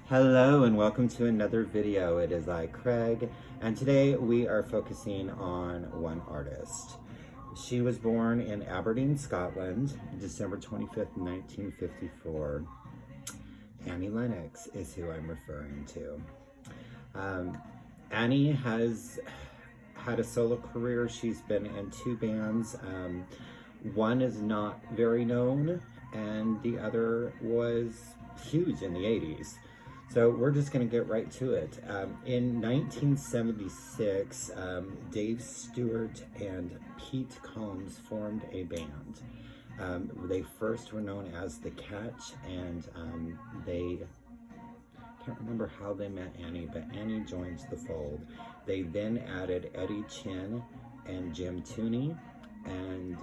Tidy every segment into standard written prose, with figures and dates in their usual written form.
Hello and welcome to another video. It is I, Craig, and today we are focusing on one artist. She was born in Aberdeen, Scotland, December 25th, 1954. Annie Lennox is who I'm referring to. Annie has had a solo career. She's been in two bands. One is not very known, and the other was huge in the 80s. So we're just going to get right to it. In 1976, Dave Stewart and Pete Combs formed a band. They first were known as The Catch, and they can't remember how they met Annie, but Annie joins the fold. They then added Eddie Chin and Jim Tooney and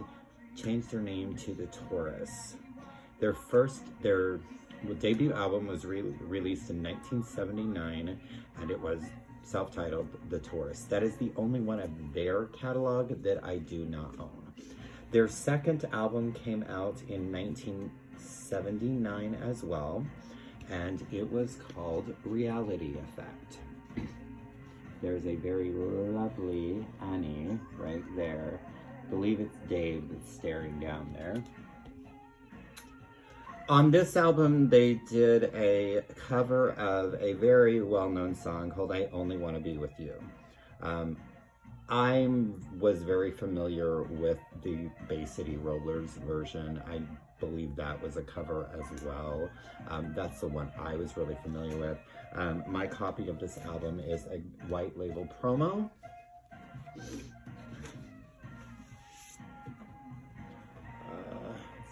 changed their name to the Taurus. Their debut album was released in 1979, and it was self-titled The Taurus. That is the only one of their catalog that I do not own. Their second album came out in 1979 as well, and it was called Reality Effect. There's a very lovely Annie right there. I believe it's Dave that's staring down there. On this album, they did a cover of a very well-known song called I Only Want to Be With You. I was very familiar with the Bay City Rollers version. I believe that was a cover as well. That's the one I was really familiar with. My copy of this album is a white label promo. Let's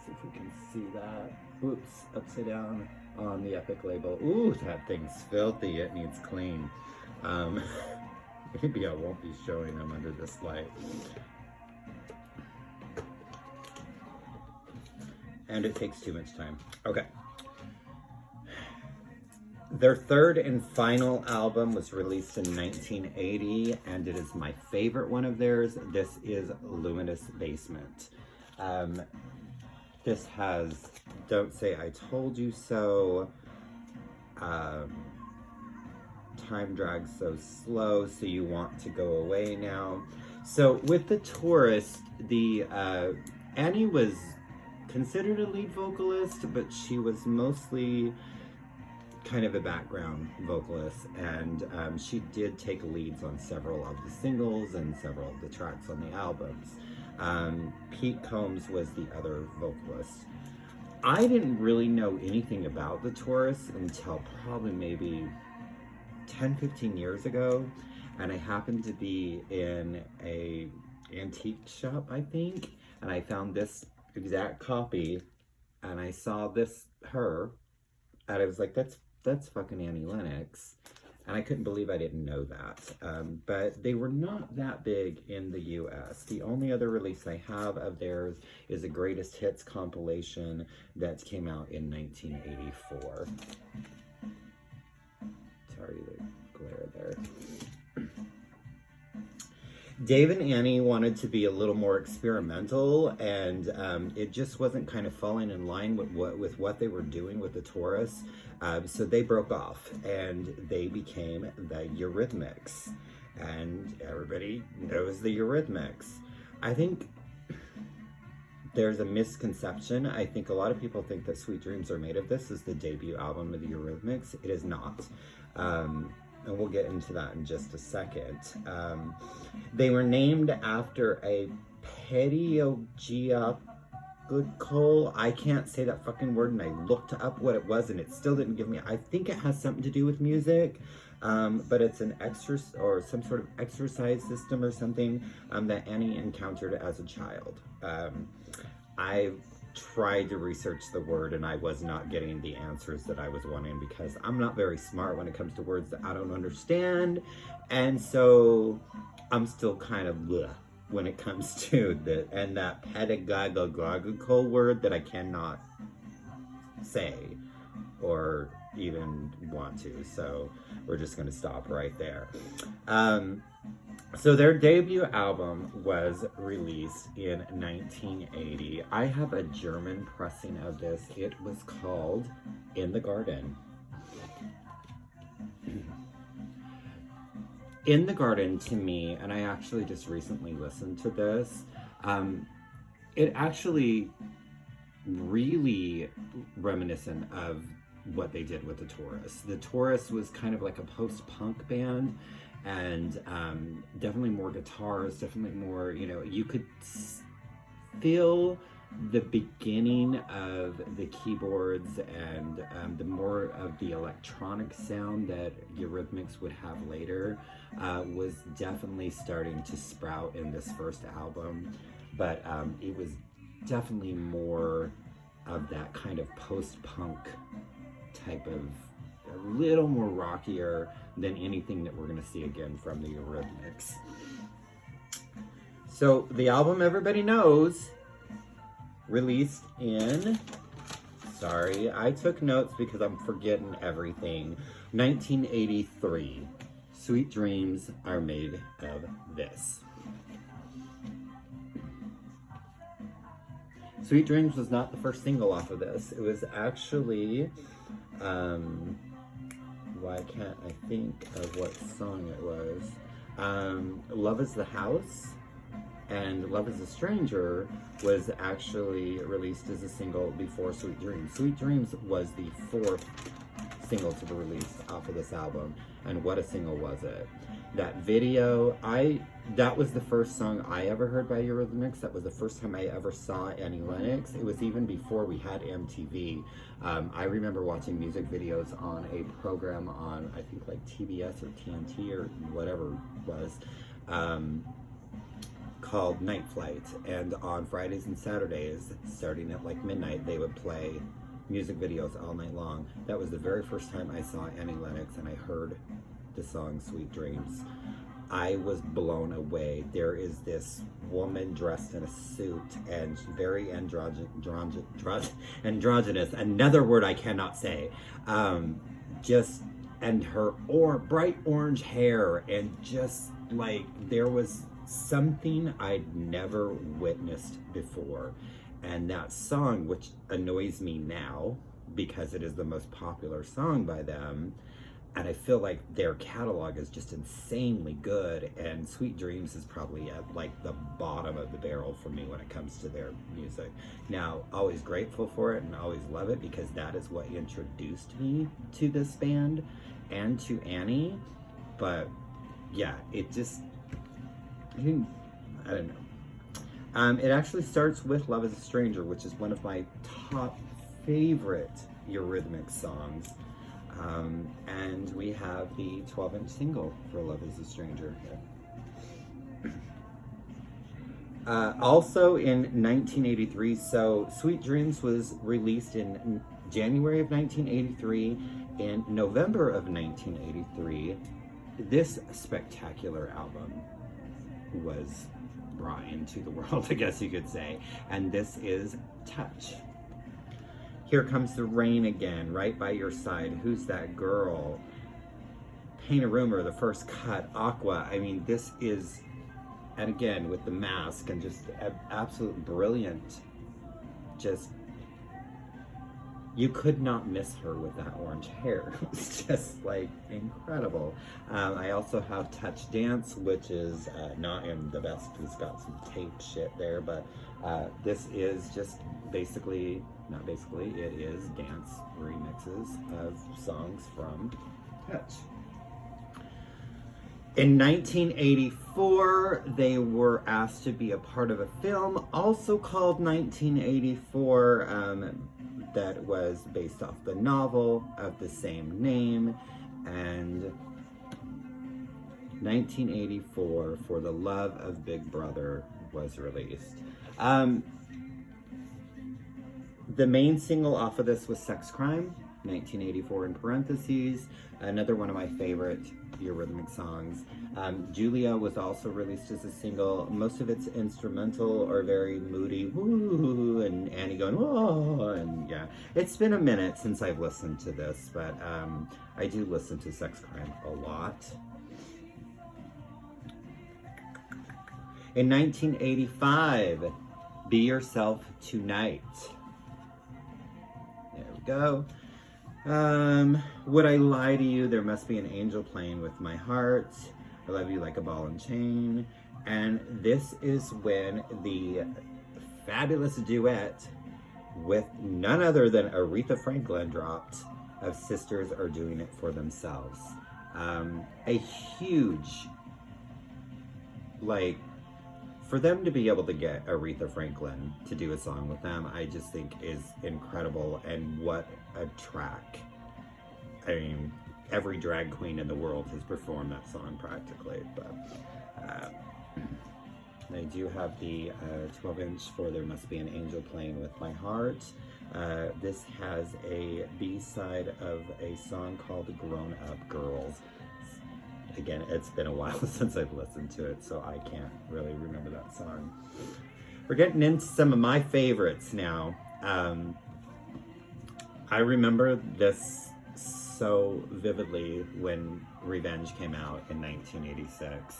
see if we can see that. Oops, upside down on the Epic label. Ooh, that thing's filthy. It needs clean. Maybe I won't be showing them under this light. And it takes too much time. Okay. Their third and final album was released in 1980, and it is my favorite one of theirs. This is Luminous Basement. This has Don't Say I Told You So, Time Drags So Slow, So You Want to Go Away Now. So with the Taurus, Annie was considered a lead vocalist, but she was mostly kind of a background vocalist, and she did take leads on several of the singles and several of the tracks on the albums. Pete Combs was the other vocalist. I didn't really know anything about the Taurus until probably maybe 10-15 years ago, and I happened to be in a antique shop, I think, and I found this exact copy, and I saw her, and I was like, that's fucking Annie Lennox. And I couldn't believe I didn't know that. But they were not that big in the US. The only other release I have of theirs is a Greatest Hits compilation that came out in 1984. Sorry, the glare there. Dave and Annie wanted to be a little more experimental, and it just wasn't kind of falling in line with what they were doing with the Taurus. So they broke off, and they became the Eurythmics, and everybody knows the Eurythmics. I think there's a misconception. I think a lot of people think that Sweet Dreams Are Made of This is the debut album of the Eurythmics. It is not. And we'll get into that in just a second. They were named after a pedagogically, I can't say that fucking word, and I looked up what it was, and it still didn't give me, I think it has something to do with music, but it's an some sort of exercise system or something that Annie encountered as a child. I tried to research the word, and I was not getting the answers that I was wanting, because I'm not very smart when it comes to words that I don't understand, and so I'm still kind of bleh when it comes to that pedagogical word that I cannot say or even want to, so we're just going to stop right there. So their debut album was released in 1980. I have a German pressing of this. It was called In the Garden. In the Garden, to me, and I actually just recently listened to this, it actually really reminiscent of what they did with the Taurus. The Taurus was kind of like a post-punk band, and definitely more guitars, definitely more, you know, you could feel the beginning of the keyboards and the more of the electronic sound that Eurythmics would have later was definitely starting to sprout in this first album. But it was definitely more of that kind of post-punk type of, a little more rockier than anything that we're going to see again from the Eurythmics. So the album everybody knows, released in, sorry, I took notes because I'm forgetting everything, 1983. Sweet Dreams Are Made of This. Sweet Dreams was not the first single off of this. It was actually, why can't I think of what song it was? Love Is the House and Love Is a Stranger was actually released as a single before Sweet Dreams. Sweet Dreams was the fourth single to be released off of this album, and what a single was it. That video, that was the first song I ever heard by Eurythmics. That was the first time I ever saw Annie Lennox. It was even before we had MTV. I remember watching music videos on a program on, I think like TBS or TNT or whatever it was, called Night Flight. And on Fridays and Saturdays, starting at like midnight, they would play music videos all night long. That was the very first time I saw Annie Lennox and I heard the song Sweet Dreams. I was blown away. There is this woman dressed in a suit and very androgynous, another word I cannot say, and her bright orange hair, and just like there was something I'd never witnessed before. And that song, which annoys me now because it is the most popular song by them, and I feel like their catalog is just insanely good, and Sweet Dreams is probably at like the bottom of the barrel for me when it comes to their music. Now, always grateful for it and always love it because that is what introduced me to this band and to Annie. But yeah, it just, I don't know. It actually starts with Love Is a Stranger, which is one of my top favorite Eurythmics songs. And we have the 12-inch single for Love Is a Stranger. Also in 1983, so Sweet Dreams was released in January of 1983. In November of 1983, this spectacular album was brought into the world, I guess you could say. And this is Touch. Here Comes the Rain Again, Right by Your Side, Who's That Girl, Paint a Rumor, The First Cut, Aqua. I mean, this is, and again, with the mask and just absolute brilliant, just, you could not miss her with that orange hair. It's just like incredible. I also have Touch Dance, which is not in the best, it's got some tape shit there, but this is just basically, not basically, it is dance remixes of songs from Touch. In 1984, they were asked to be a part of a film also called 1984 that was based off the novel of the same name, and 1984 For the Love of Big Brother was released. The main single off of this was Sex Crime, 1984 in parentheses, another one of my favorite Eurythmic songs. Julia was also released as a single. Most of it's instrumental or very moody, woo, and Annie going, whoa, and yeah. It's been a minute since I've listened to this, but I do listen to Sex Crime a lot. In 1985, Be Yourself Tonight. There we go. Would I Lie to You? There Must Be an Angel Playing with My Heart. I Love You Like a Ball and Chain. And this is when the fabulous duet with none other than Aretha Franklin dropped of Sisters Are Doing It For Themselves. A huge, like, for them to be able to get Aretha Franklin to do a song with them, I just think is incredible. And what a track. I mean, every drag queen in the world has performed that song practically, but I do have the 12-inch for There Must Be an Angel Playing With My Heart. This has a B-side of a song called Grown Up Girls. Again, it's been a while since I've listened to it, so I can't really remember that song. We're getting into some of my favorites now. I remember this so vividly when Revenge came out in 1986.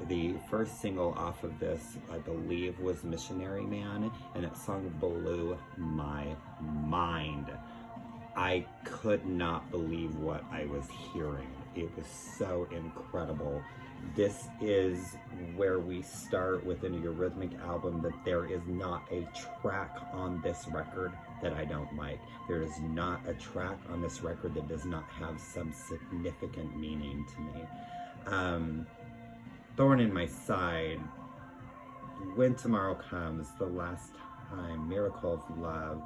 The first single off of this, I believe, was Missionary Man, and that song blew my mind. I could not believe what I was hearing. It was so incredible. This is where we start with an Eurythmic album that there is not a track on this record that I don't like. There is not a track on this record that does not have some significant meaning to me. Thorn in My Side, When Tomorrow Comes, The Last Time, Miracle of Love,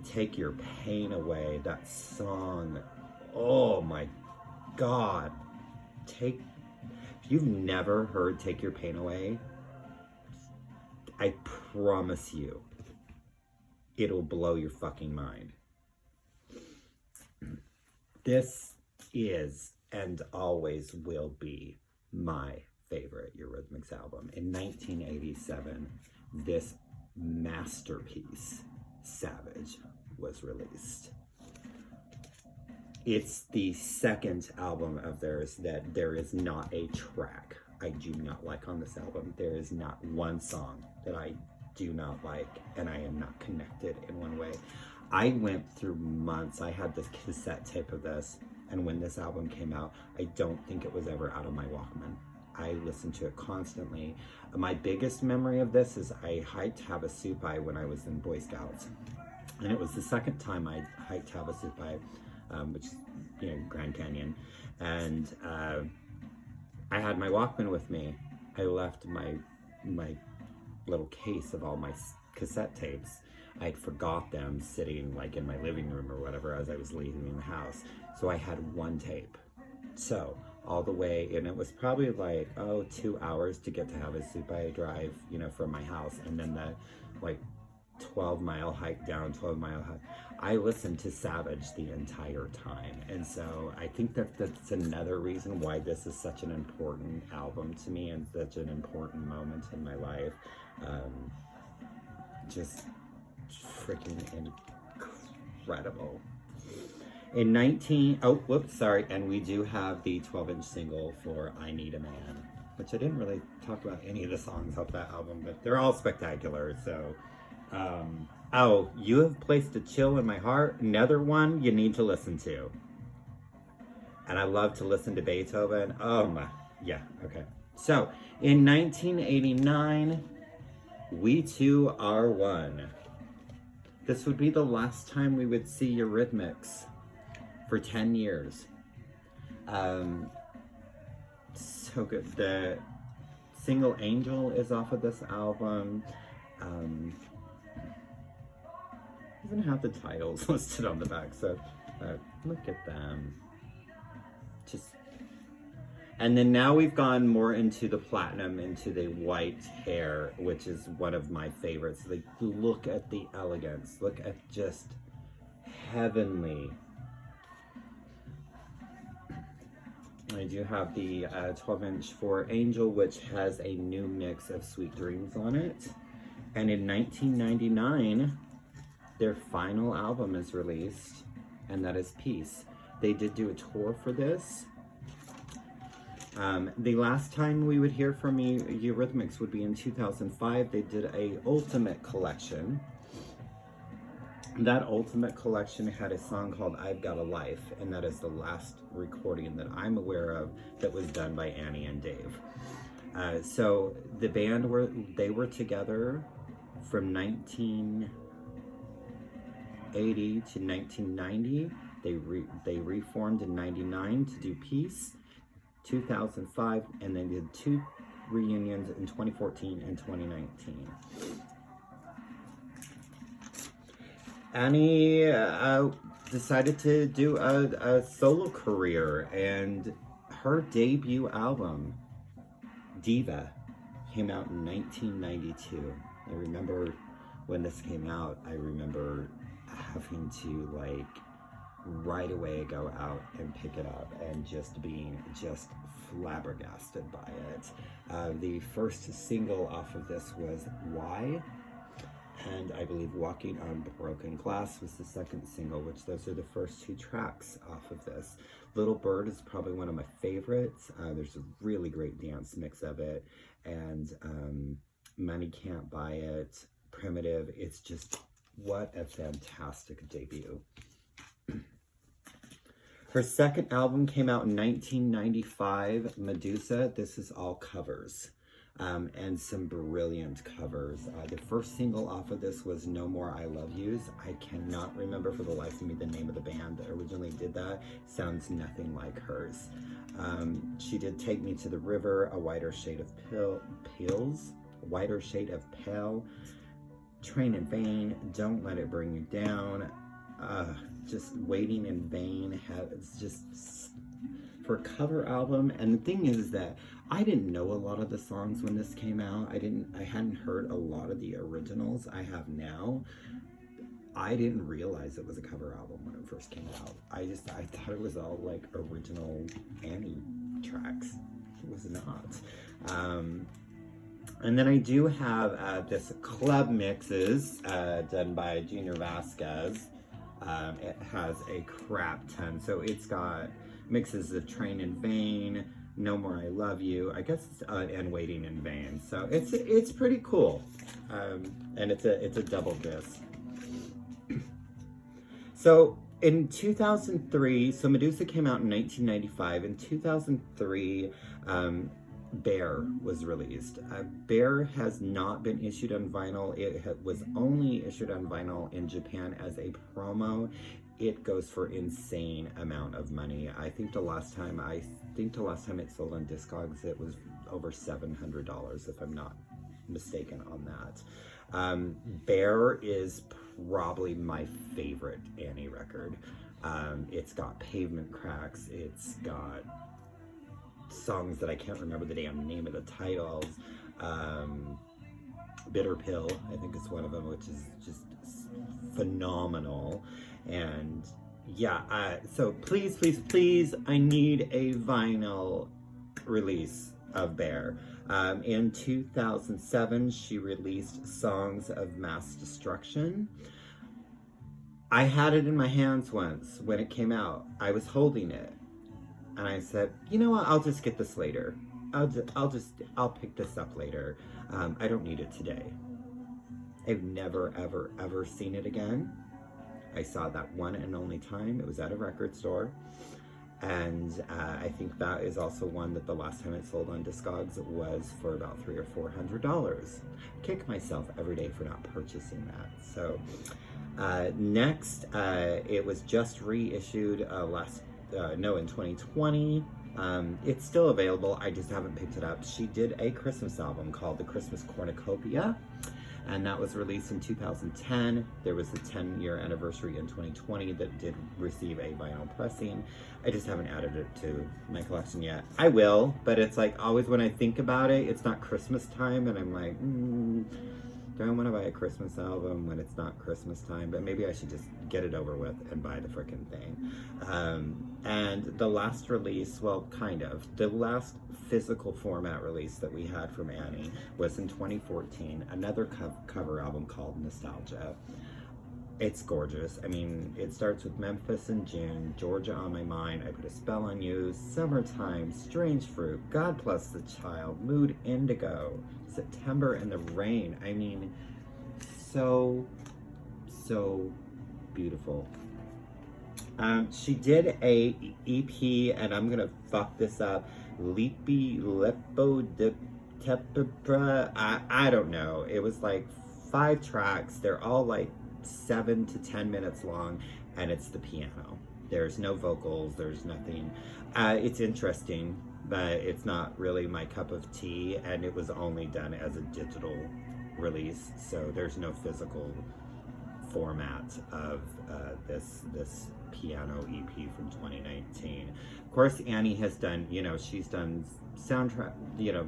Take Your Pain Away, that song, oh my God. If you've never heard Take Your Pain Away, I promise you, it'll blow your fucking mind. This is and always will be my favorite Eurythmics album. In 1987, this masterpiece, Savage, was released. It's the second album of theirs that there is not a track I do not like on this album. There is not one song that I do not like, and I am not connected in one way. I went through months. I had this cassette tape of this, and when this album came out, I don't think it was ever out of my Walkman. I listened to it constantly. My biggest memory of this is I hiked Havasupai when I was in Boy Scouts. And it was the second time I hiked Havasupai, which is, you know, Grand Canyon. And I had my Walkman with me. I left my little case of all my cassette tapes. I forgot them sitting like in my living room or whatever as I was leaving the house. So I had one tape. So all the way, and it was probably like, 2 hours to get to Havasupai Drive, you know, from my house. And then the like 12-mile hike down, 12-mile hike. I listened to Savage the entire time. And so I think that's another reason why this is such an important album to me and such an important moment in my life. Just freaking incredible. In and we do have the 12-inch single for I Need a Man, which I didn't really talk about any of the songs off that album, but they're all spectacular. So, You Have Placed a Chill in My Heart, another one you need to listen to. And I love to listen to Beethoven. Oh my, yeah, okay. So, in 1989, We Two Are One. This would be the last time we would see Eurythmics for 10 years. So good. The single Angel is off of this album. Doesn't have the titles listed on the back, so look at them. And then now we've gone more into the platinum, into the white hair, which is one of my favorites. Like, look at the elegance. Look at just heavenly. I do have the 12-inch for Angel, which has a new mix of Sweet Dreams on it. And in 1999, their final album is released, and that is Peace. They did do a tour for this. The last time we would hear from Eurythmics would be in 2005. They did a Ultimate collection. That Ultimate collection had a song called I've Got a Life, and that is the last recording that I'm aware of that was done by Annie and Dave. So the band they were together from 1980 to 1990. They reformed in 99 to do Peace, 2005, and then did 2 reunions in 2014 and 2019. Annie decided to do a solo career, and her debut album, Diva, came out in 1992. I remember when this came out, I remember having to like right away go out and pick it up and just being just flabbergasted by it. The first single off of this was Why, and I believe Walking on Broken Glass was the second single, which those are the first 2 tracks off of this. Little Bird is probably one of my favorites. There's a really great dance mix of it, and Money Can't Buy It, Primitive. It's just, what a fantastic debut. Her second album came out in 1995, Medusa. This is all covers, and some brilliant covers. The first single off of this was No More I Love Yous. I cannot remember for the life of me the name of the band that originally did that. Sounds nothing like hers. She did Take Me to the River, A Wider Shade of Pills, Wider Shade of Pale, Train in Vain, Don't Let It Bring You Down, just Waiting in Vain. It's just for a cover album. And the thing is that I didn't know a lot of the songs when this came out. I hadn't heard a lot of the originals. I have now. I didn't realize it was a cover album when it first came out. I thought it was all like original Annie tracks. It was not. And then I do have this club mixes done by Junior Vasquez. It has a crap ton. So it's got mixes of Train in Vain, No More I Love You, I guess, and Waiting in Vain. So it's pretty cool. And it's a double disc. So in 2003, so Medusa came out in 1995. In 2003, Bear was released. Bear has not been issued on vinyl. It was only issued on vinyl in Japan as a promo. It goes for insane amount of money. I think the last time it sold on Discogs, it was over $700, if I'm not mistaken on that. Bear is probably my favorite Annie record. It's got Pavement Cracks. It's got songs that I can't remember the damn name of the titles. Bitter Pill, I think is one of them, which is just phenomenal. And yeah, so please, I need a vinyl release of Bear. In 2007, she released Songs of Mass Destruction. I had it in my hands once when it came out. I was holding it, and I said, you know what, I'll just get this later. I'll pick this up later. I don't need it today. I've never, ever seen it again. I saw that one and only time. It was at a record store. And I think that is also one that the last time it sold on Discogs was for about $300 or $400. Kick myself every day for not purchasing that. So next, it was just reissued in 2020. It's still available. I just haven't picked it up. She did a Christmas album called The Christmas Cornucopia, and that was released in 2010. There was the 10-year anniversary in 2020 that did receive a vinyl pressing. I just haven't added it to my collection yet. I will, but it's like always when I think about it, it's not Christmas time, and I'm like, do I want to buy a Christmas album when it's not Christmas time? But maybe I should just get it over with and buy the frickin' thing. And the last release, well, kind of, the last physical format release that we had from Annie was in 2014, another cover album called Nostalgia. It's gorgeous. I mean, it starts with Memphis in June, Georgia on My Mind, I Put a Spell on You, Summertime, Strange Fruit, God Bless the Child, Mood Indigo, September and the Rain. I mean, so beautiful. She did a EP, and I'm gonna fuck this up. Leapy Lepo de Tepra. I don't know. It was like 5 tracks. They're all like 7 to 10 minutes long, and it's the piano. There's no vocals. There's nothing. It's interesting, but it's not really my cup of tea. And it was only done as a digital release, so there's no physical format of this piano EP from 2019. Of course, Annie has done, she's done soundtrack,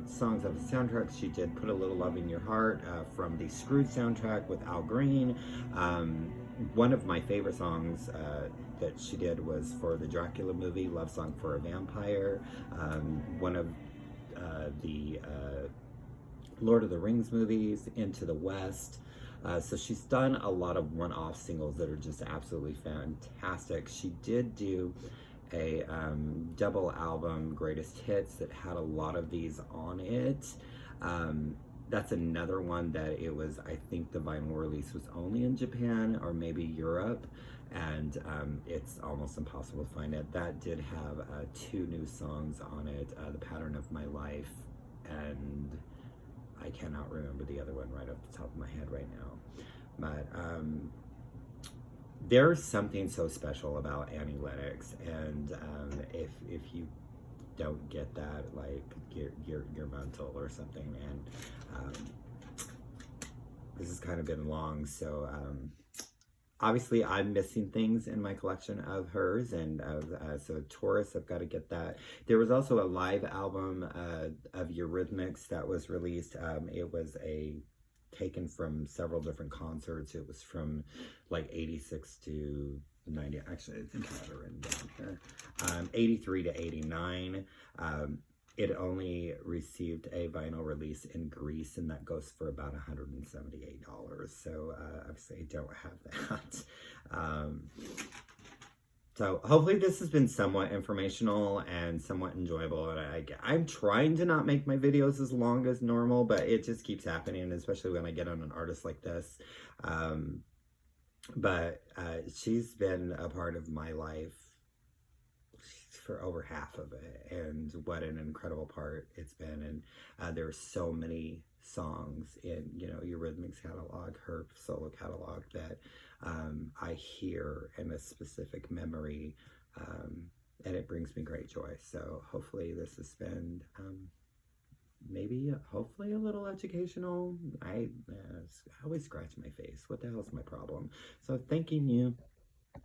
songs of the soundtracks. She did Put a Little Love in Your Heart from the Screwed soundtrack with Al Green. One of my favorite songs that she did was for the Dracula movie, Love Song for a Vampire. One of the Lord of the Rings movies, Into the West. So she's done a lot of one-off singles that are just absolutely fantastic. She did do a double album, Greatest Hits, that had a lot of these on it. That's another one that it was, I think the vinyl release was only in Japan or maybe Europe, and it's almost impossible to find it. That did have 2 new songs on it, The Pattern of My Life, and I cannot remember the other one right off the top of my head right now. But there's something so special about Annie Lennox, and if you don't get that, like, you're mental or something. And this has kind of been long, so obviously I'm missing things in my collection of hers, and so Taurus, I've got to get that. There was also a live album of Eurythmics that was released. It was taken from several different concerts. It was from like 86 to 90. Actually, I think I have it written down here. 83 to 89. It only received a vinyl release in Greece, and that goes for about $178. So obviously I don't have that. So hopefully this has been somewhat informational and somewhat enjoyable. And I'm trying to not make my videos as long as normal, but it just keeps happening, especially when I get on an artist like this. But she's been a part of my life for over half of it, and what an incredible part it's been. And there are so many songs in Eurythmics catalog, her solo catalog, that I hear in a specific memory, and it brings me great joy. So hopefully this has been hopefully a little educational. I always scratch my face. What the hell's my problem? So thanking you.